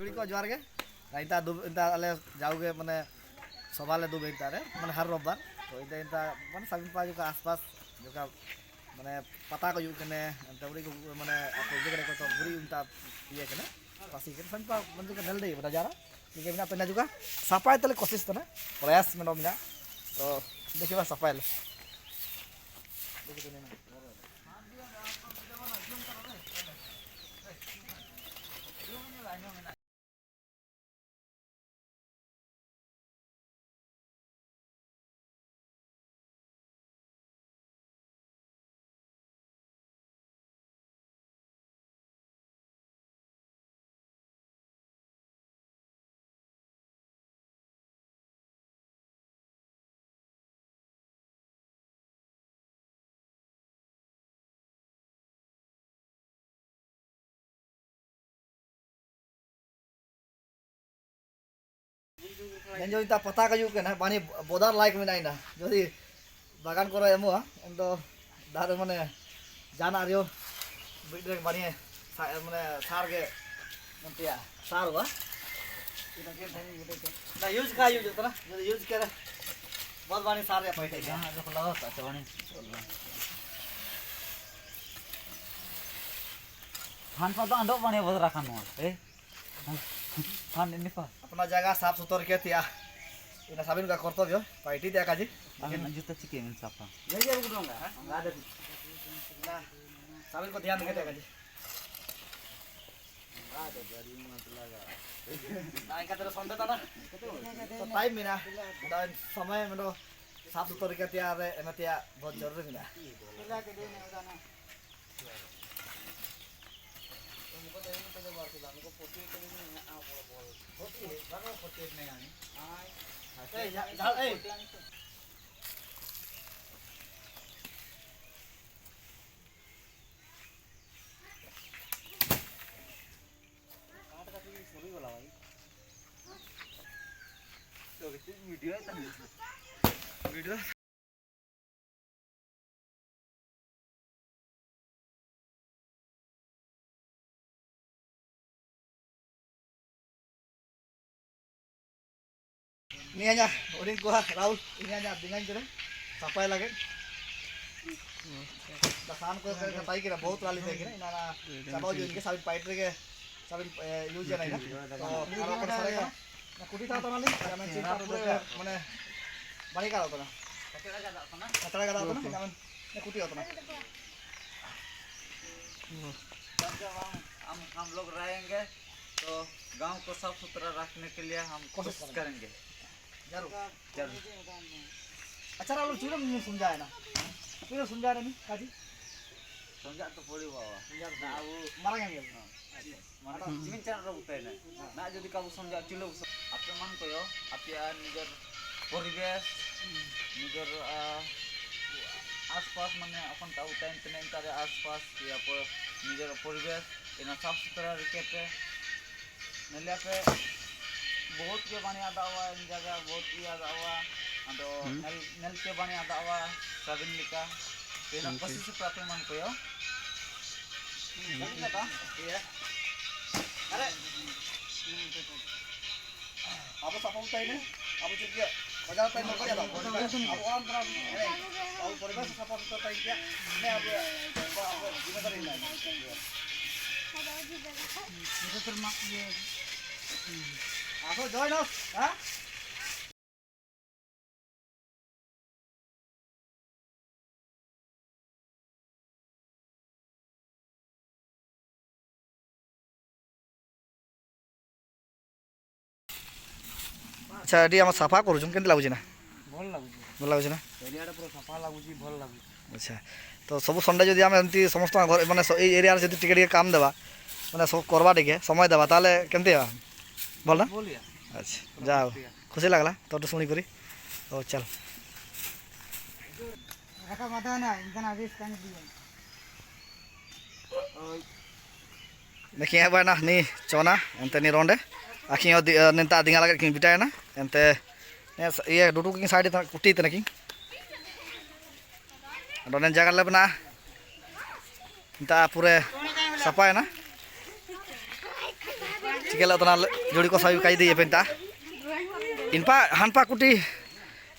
चुड़ी को जोर के इंता इंता अले जाओगे माने सवाले दुबे इंता रे माने हर रविवार तो इंता माने साबिन पाजु का आसपास जो का माने पता को युकने इंता उड़ी को माने आपको जगह को तो बुरी इंता ये कने पासी के संपा मंजू का नल दे बता जा रहा ठीक है बिना पेना juga सफाई तले कोशिश तो ना प्रयास में मिना तो देखिए बस सफाई देखिए ना जो इंता पता का युग ना बानी बोदार लाइक में ना जो बागान को एमो तो दार माने जाना रियो बिडरे बानी माने सार के नतिया सार हुआ ना यूज का यूज होता ना जो यूज करे बहुत बानी सार या पैसे हां जो लगा था बानी खान पा तो अंडो बने बहुत रखा मोल ए खान ini pa अपना जगह साफ सुथरा के तिया ina sabin का कर्तव्य पाइटी त्या काजी लेकिन जुता चिके में साफा ये उठूंगा enggak ada nah sabin को ध्यान देके त्या काजी enggak ada dari mati laga nah इनका तेरा संदे था ना तो टाइम में ना dan समय में तो साफ सुथरा के त्या रे एना त्या बहुत जरूरी है ना के देने होगा ना तुमको तो नहीं तो बात है हमको पोती के नहीं आ बोल पोती बाबा पोती नहीं आनी हां ए जा ए काट का शुरू वाला भाई तो वीडियो है तो video ini aja udah gua Raul ini aja dengan jere sampai lagi Dasan को कटाई के बहुत वाली देखे ना ना सब जो इनके साबित पाइट के साबित यूज है ना तो खाना पर सारे ना कुटी था तो ना मैं चिंता पूरे माने बनी का होता ना कचरा का होता ना मैं कुटी होता ना जब हम लोग रहेंगे तो गांव को साफ सुथरा रखने के लिए हम कोशिश करेंगे जरूर जरूर अच्छा राहुल चूड़ा मुझे समझाया ना फिर समझा रहे नहीं काजी समझा तो पड़ी बाबा समझा ना वो मारा क्या मिल माना जिमिन चार रहुते ना ना যদি কাউ সমঝা চিলো আপনি মান কয়ো আপনি নিজের পরিবেশ নিজের आसपास माने अपन ताऊ टाइम पे नहीं तारे आसपास या पर निजर परिवेश इन साफ सुथरा रखे पे नलिया पे बहुत के पानी आता हुआ इन जगह बहुत ही आता हुआ तो नल नल के पानी आता हुआ साबिन लिखा इन पसी से प्राप्त मान को यो क्या था ये अरे आप सब होता है ना आप चुप बाजार पे नौकर जाता अब और तरह और परिवेश सफा सुथरा टाइम क्या मैं अब जिम्मेदारी नहीं ये तो मां ये आप join us हां अच्छा एडी हम सफा करू छन केंत लागु ना भल लागु ना एरिया पूरा सफा लागु भल लागु अच्छा तो सब संडे जदि आम एमती समस्त घर माने ए एरिया रे जदि टिके काम देबा माने सब करबा टिके समय देबा ताले केमती हेबा भल ना बोलिया अच्छा जाओ खुशी लागला तो सुनी करी ओ चल रखा माता ना इनका आदेश कान दिए देखिए बना नी चोना एंते नी रोंडे आखी निंता दिंगा लगे कि बिटाय ना एंते ये डुडू की साइड कुटी तने की डोने जगह लेबना इंता पूरे सफा है ना टिकेला तना जोड़ी को साबी काई दिए पेंता इनपा हनपा कुटी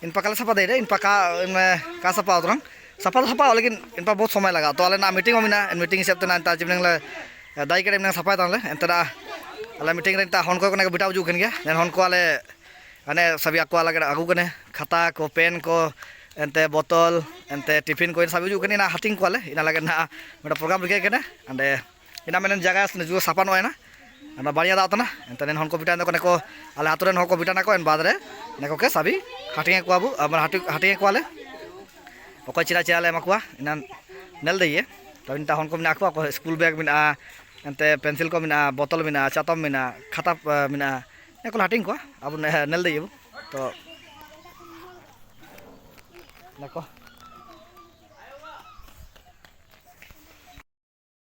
इनपा काले सपा दे रे इनपा का सपा उतरंग सपा लेकिन इनपा बहुत समय लगा तो आले ना मीटिंग मिना मीटिंग हिसाब ते ना ता जिमनंग ले दाई के ना सपा ताले एंतरा आले मीटिंग रे ता हन को कने बिटाव जु कन गया देन हन को आले अने सभी आको अलग आगु कने खाता को पेन को एंते बोतल एंते टिफिन को सभी जु कने ना हाटिंग को आले इना लगे ना मेरा प्रोग्राम रिके कने अंडे इना मेन जगह जो सपा नय ना अंडा बाड़िया दातना एंते नेन हन को बिटा को ने को आले आतुरेन हन को बिटा ना को एन बाद रे ने को के सभी हाटिंग को आबु अब हाटिंग को आले ओको चिरा चिरा ले मकुआ इना नेल दइए तो इनता हन को मिना को स्कूल बैग मिना एंते पेंसिल को मिना बोतल मिना चातम मिना खाता मिना एको हाटिंग को अब नेल दइए तो नको